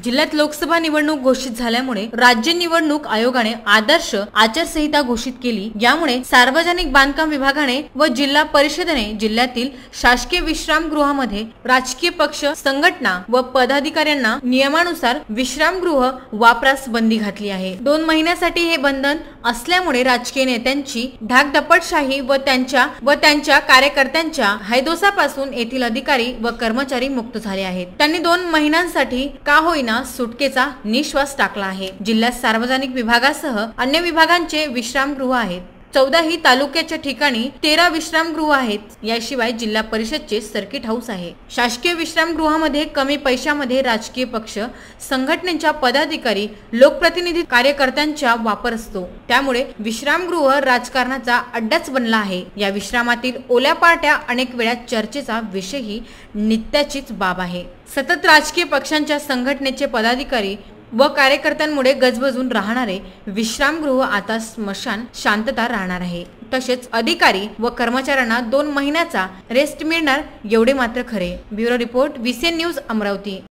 जिल्ह्यात लोकसभा निवडणूक घोषित झाल्यामुळे राज्य निवडणूक आयोगाने आदर्श आचारसंहिता घोषित केली। यामुळे सार्वजनिक बांधकाम विभागाने व जिल्हा परिषदेने जिल्ह्यातील शासकीय विश्रामगृहामध्ये राजकीय पक्ष, संघटना व पदाधिकाऱ्यांना नियमानुसार विश्रामगृह वापरास बंदी घातली आहे। 2 महिन्यासाठी हे बंधन असल्यामुळे राजकीय नेत्यांची ढाकढपटशाही व त्यांच्या कार्यकर्त्यांच्या हैदोसापासून येथील अधिकारी व कर्मचारी मुक्त झाले आहेत। त्यांनी 2 महिन्यांसाठी का होईना सुटकेचा निश्वास टाकला आहे। जिल्ह्यात सार्वजनिक विभागासह अन्य विभागांचे विश्रामगृह आहेत। 14 ही तालुक्याच्या ठिकाणी 13 विश्रामगृह आहेत। याशिवाय जिल्हा परिषदचे सर्किट हाऊस आहे। शासकीय विश्रामगृहामध्ये कमी पैशामध्ये राजकीय पक्ष, संघटनेच्या पदाधिकारी, लोकप्रतिनिधी, कार्यकर्त्यांचा वापर असतो। त्यामुळे विश्रामगृह राजकारणाचा अड्डाच बनला आहे। या विश्रामातील ओल्या पार्ट्या अनेक वेळा चर्चेचा विषयही नित्याचीच बाब आहे। सतत राजकीय पक्षांच्या, संघटनेचे पदाधिकारी व कार्यकर्त्यांमुळे गजबजून राहणारे विश्रामगृह आता स्मशान शांतता राहणार आहे। तसेच अधिकारी व कर्मचाऱ्यांना 2 महिन्याचा रेस्ट मिळणार एवढे मात्र खरे। Bureau report, VCN news, Amravati.